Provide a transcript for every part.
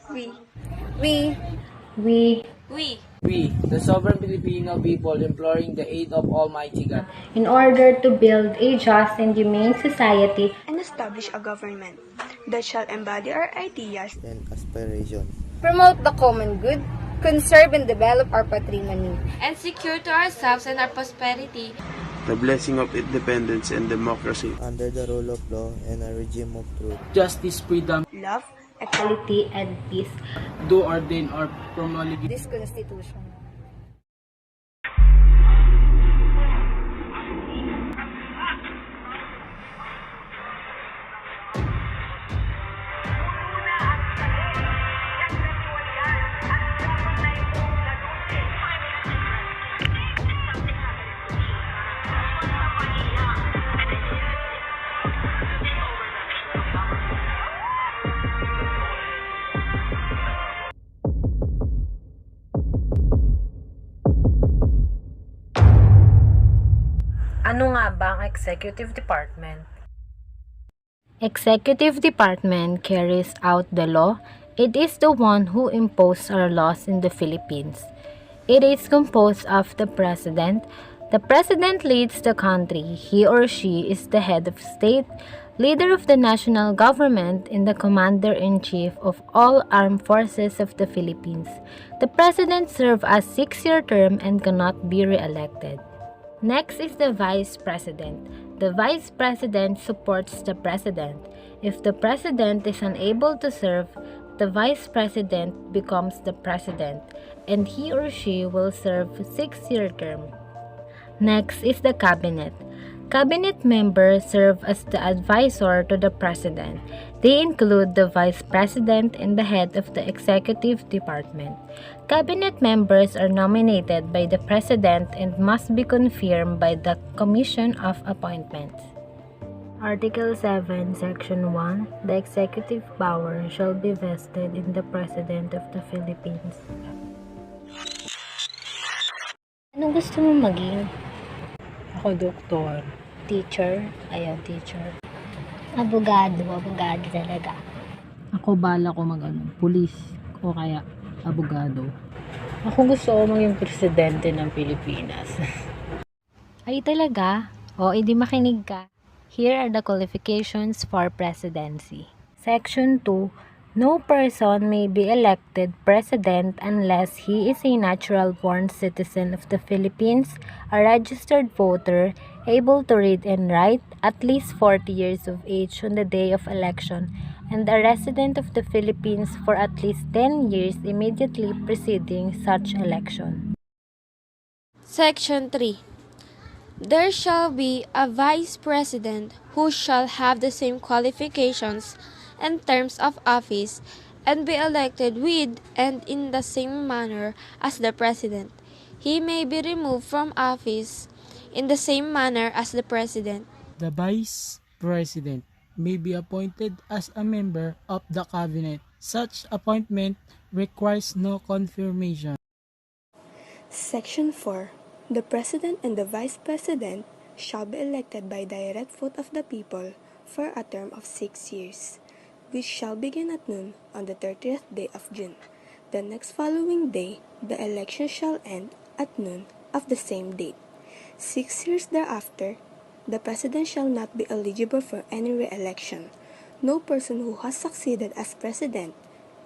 We. We. We, We, the sovereign Filipino people, imploring the aid of Almighty God, in order to build a just and humane society And establish a government that shall embody our ideas and aspiration, promote the common good, conserve and develop our patrimony, and secure to ourselves and our prosperity the blessing of independence and democracy, under the rule of law and a regime of truth. justice, freedom, love, equality, and peace. do ordain or promulgate this Constitution. Ano nga ba ang Executive Department? Executive Department carries out the law. It is the one who imposes our laws in the Philippines. It is composed of the President. The President leads the country. He or she is the head of state, leader of the national government, and the commander-in-chief of all armed forces of the Philippines. The President serves a 6-year term and cannot be re-elected. Next is the Vice President. The Vice President supports the President. If the President is unable to serve, the Vice President becomes the President, and he or she will serve a 6-year term. Next is the Cabinet. Cabinet members serve as the advisor to the President. They include the Vice President and the head of the Executive Department. Cabinet members are nominated by the President and must be confirmed by the Commission of Appointments. Article 7, Section 1. The executive power shall be vested in the President of the Philippines. Anong gusto mo maging? Ako, doktor. Teacher? Ayaw, teacher. Abogado talaga. Ako bala ko pulis o kaya abogado. Ako gusto ko maging presidente ng Pilipinas. Ay talaga? O, edi makinig ka. Here are the qualifications for presidency. Section 2. No person may be elected president unless he is a natural-born citizen of the Philippines, a registered voter, able to read and write, at least 40 years of age on the day of election, and a resident of the Philippines for at least 10 years immediately preceding such election. Section 3. There shall be a Vice President who shall have the same qualifications and terms of office and be elected with and in the same manner as the President. He may be removed from office in the same manner as the President. The Vice President may be appointed as a member of the Cabinet. Such appointment requires no confirmation. Section 4. The President and the Vice President shall be elected by direct vote of the people for a term of 6 years, which shall begin at noon on the 30th day of June. The next following day, the election shall end at noon of the same date. 6 years thereafter, the President shall not be eligible for any re-election. No person who has succeeded as President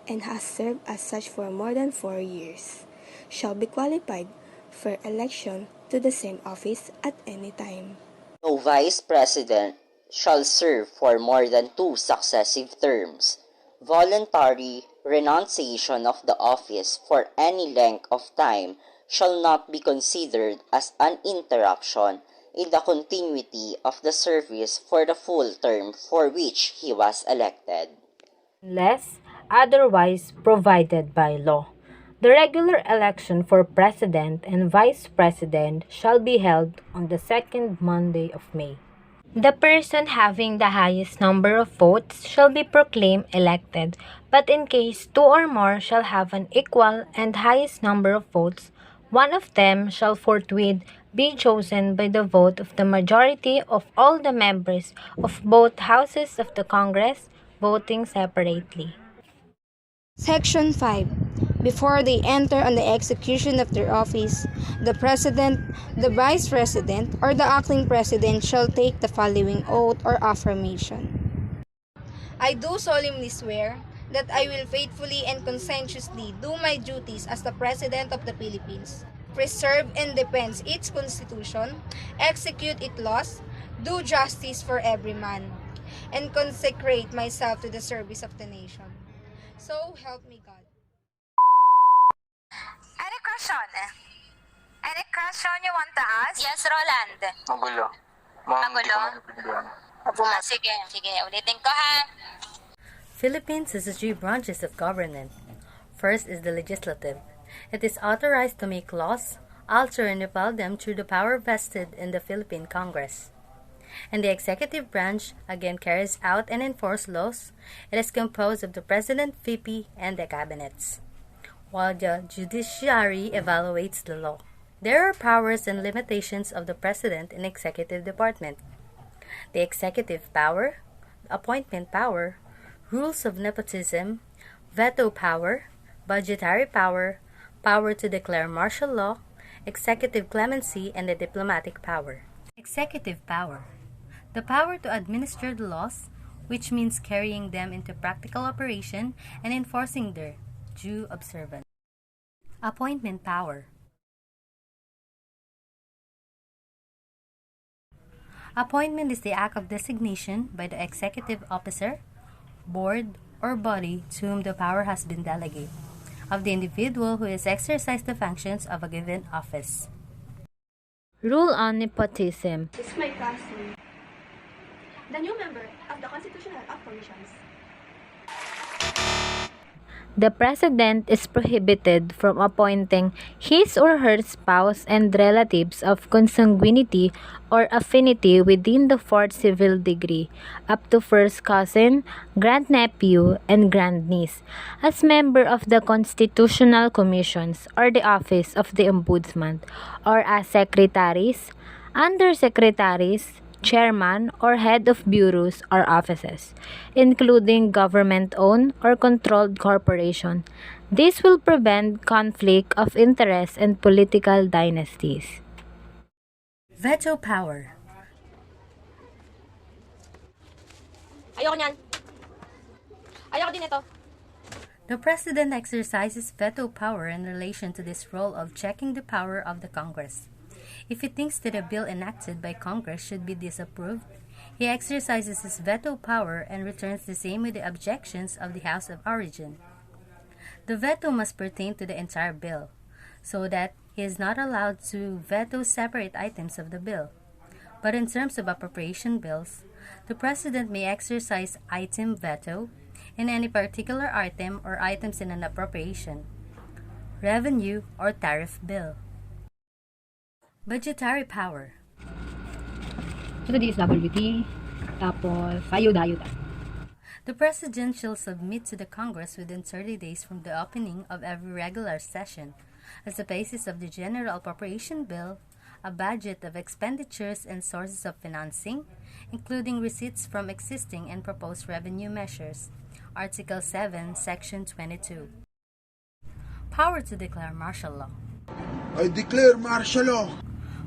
and has served as such for more than 4 years shall be qualified for election to the same office at any time. No Vice President shall serve for more than 2 successive terms. Voluntary renunciation of the office for any length of time shall not be considered as an interruption in the continuity of the service for the full term for which he was elected, unless otherwise provided by law. The regular election for President and Vice President shall be held on the second Monday of May. The person having the highest number of votes shall be proclaimed elected, but in case 2 or more shall have an equal and highest number of votes, one of them shall forthwith be chosen by the vote of the majority of all the members of both houses of the Congress, voting separately. Section 5. Before they enter on the execution of their office, the President, the Vice President, or the acting President shall take the following oath or affirmation. I do solemnly swear that I will faithfully and conscientiously do my duties as the President of the Philippines, preserve and defend its Constitution, execute its laws, do justice for every man, and consecrate myself to the service of the nation. So help me God. Any question? Any question you want to ask? Yes, Roland. Magulo. Magulo? Sige, ulitin ko ha. Philippines has three branches of government. First is the legislative. It is authorized to make laws, alter and repeal them through the power vested in the Philippine Congress. And the executive branch again carries out and enforces laws. It is composed of the President, VP, and the cabinets, while the judiciary evaluates the law. There are powers and limitations of the President in executive department. The executive power, appointment power, rules of nepotism, veto power, budgetary power, power to declare martial law, executive clemency, and the diplomatic power. Executive power. The power to administer the laws, which means carrying them into practical operation and enforcing their due observance. Appointment power. Appointment is the act of designation by the executive officer, board, or body to whom the power has been delegated, of the individual who has exercised the functions of a given office. Rule on nepotism. This is my cousin, the new member of the Constitutional Commissions. The President is prohibited from appointing his or her spouse and relatives of consanguinity or affinity within the fourth civil degree, up to first cousin, grandnephew, and grandniece, as member of the Constitutional Commissions or the Office of the Ombudsman, or as secretaries, undersecretaries, chairman, or head of bureaus or offices, including government-owned or controlled corporation. This will prevent conflict of interest and political dynasties. Veto power. Ayoko niyan. Ayoko din ito. The President exercises veto power in relation to this role of checking the power of the Congress. If he thinks that a bill enacted by Congress should be disapproved, he exercises his veto power and returns the same with the objections of the House of Origin. The veto must pertain to the entire bill, so that he is not allowed to veto separate items of the bill. But in terms of appropriation bills, the President may exercise item veto in any particular item or items in an appropriation, revenue, or tariff bill. Budgetary power. So, is WT, tapos ayuda. The President shall submit to the Congress within 30 days from the opening of every regular session, as the basis of the General Appropriation Bill, a budget of expenditures and sources of financing, including receipts from existing and proposed revenue measures. Article VII, Section 22. Power to declare martial law. I declare martial law.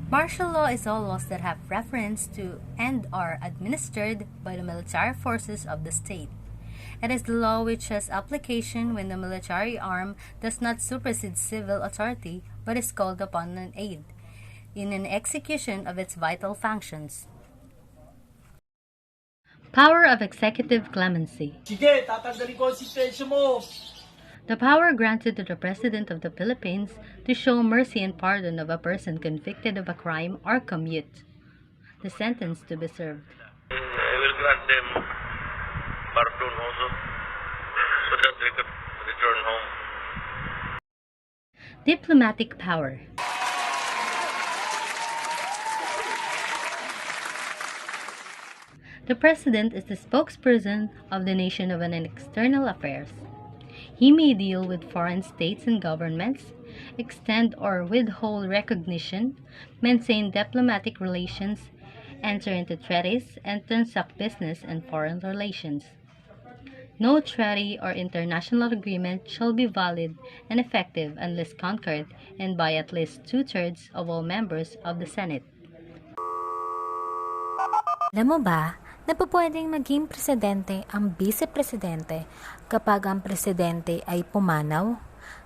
Martial law is all laws that have reference to and are administered by the military forces of the state. It is the law which has application when the military arm does not supersede civil authority but is called upon an aid in an execution of its vital functions. Power of executive clemency. Sige, tatanggalin ko ang sitensya mo. The power granted to the President of the Philippines to show mercy and pardon of a person convicted of a crime or commute the sentence to be served. I will grant them pardon also, so that they could return home. Diplomatic power. The President is the spokesperson of the nation of an external affairs. He may deal with foreign states and governments, extend or withhold recognition, maintain diplomatic relations, enter into treaties, and transact business and foreign relations. No treaty or international agreement shall be valid and effective unless concurred and by at least 2/3 of all members of the Senate. Alam mo ba na pwedeng maging presidente ang vice-presidente kapag ang presidente ay pumanaw,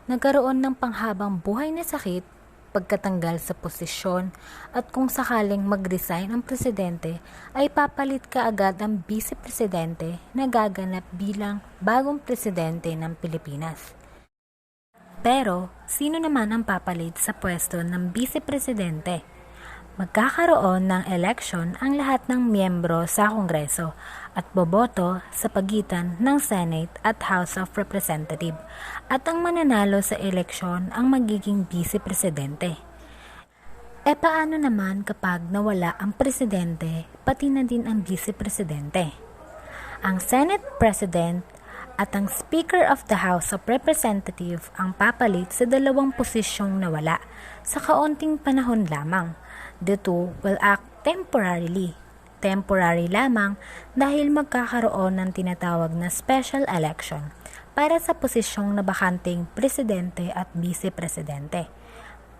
nagkaroon ng panghabang buhay na sakit, pagkatanggal sa posisyon, at kung sakaling mag-resign ang presidente, ay papalit kaagad ang vice-presidente na gaganap bilang bagong presidente ng Pilipinas. Pero, sino naman ang papalit sa pwesto ng vice-presidente? Magkakaroon ng election ang lahat ng miyembro sa Kongreso at boboto sa pagitan ng Senate at House of Representatives at ang mananalo sa eleksyon ang magiging vice-presidente. E paano naman kapag nawala ang presidente pati na din ang vice-presidente? Ang Senate President at ang Speaker of the House of Representatives ang papalit sa dalawang posisyong nawala sa kaunting panahon lamang. The two will act temporarily. Temporary lamang dahil magkakaroon ng tinatawag na special election para sa posisyong nabakanting presidente at vice-presidente.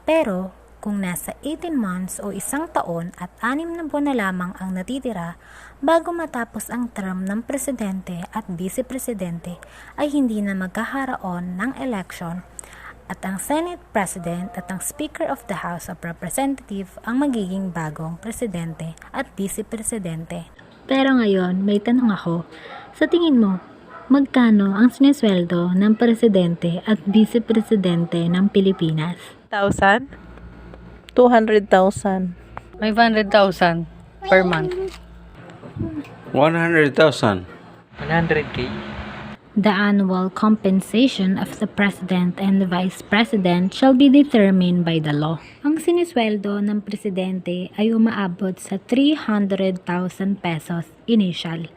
Pero kung nasa 18 months o 1 taon at 6 na buwan na lamang ang natitira bago matapos ang term ng presidente at vice-presidente ay hindi na magkakaroon ng election at ang Senate President at ang Speaker of the House of Representatives ang magiging bagong presidente at vice-presidente. Pero ngayon, may tanong ako. Sa tingin mo, magkano ang sinesweldo ng presidente at vice-presidente ng Pilipinas? 1,000? 200,000. 500,000 per month. 100,000. 100K. The annual compensation of the President and the Vice President shall be determined by the law. Ang sinisweldo ng Presidente ay umaabot sa 300,000 pesos initial.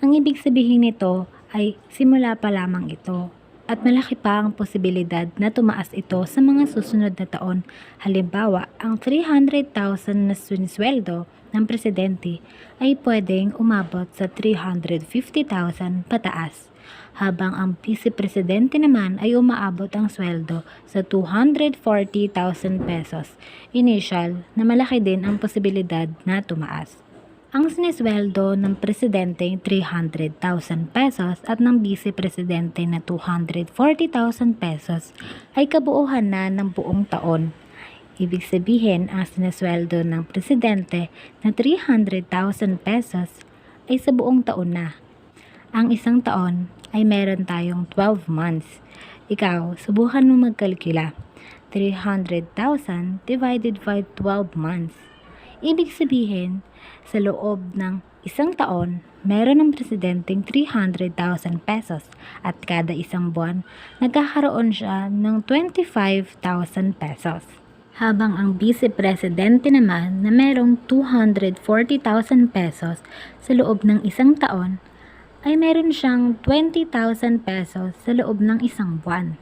Ang ibig sabihin nito ay simula pa lamang ito at malaki pa ang posibilidad na tumaas ito sa mga susunod na taon. Halimbawa, ang 300,000 na sinisweldo ng Presidente ay pwedeng umabot sa 350,000 pataas. Habang ang vice-presidente naman ay umaabot ang sweldo sa 240,000 pesos initial na malaki din ang posibilidad na tumaas. Ang sinesweldo ng presidente 300,000 pesos at ng vice-presidente na 240,000 pesos ay kabuuhan na ng buong taon. Ibig sabihin, ang sinesweldo ng presidente na 300,000 pesos ay sa buong taon na. Ang isang taon ay meron tayong 12 months. Ikaw, subukan mo magkalkula. 300,000 divided by 12 months. Ibig sabihin, sa loob ng isang taon, meron ng presidenteng 300,000 pesos at kada isang buwan, nagkakaroon siya ng 25,000 pesos. Habang ang vice-presidente naman na merong 240,000 pesos sa loob ng isang taon, ay meron siyang 20,000 pesos sa loob ng isang buwan.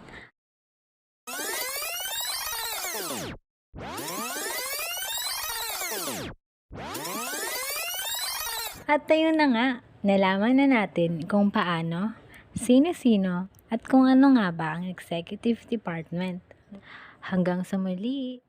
At ayun na nga, nalaman na natin kung paano, sino-sino, at kung ano nga ba ang executive department. Hanggang sa muli!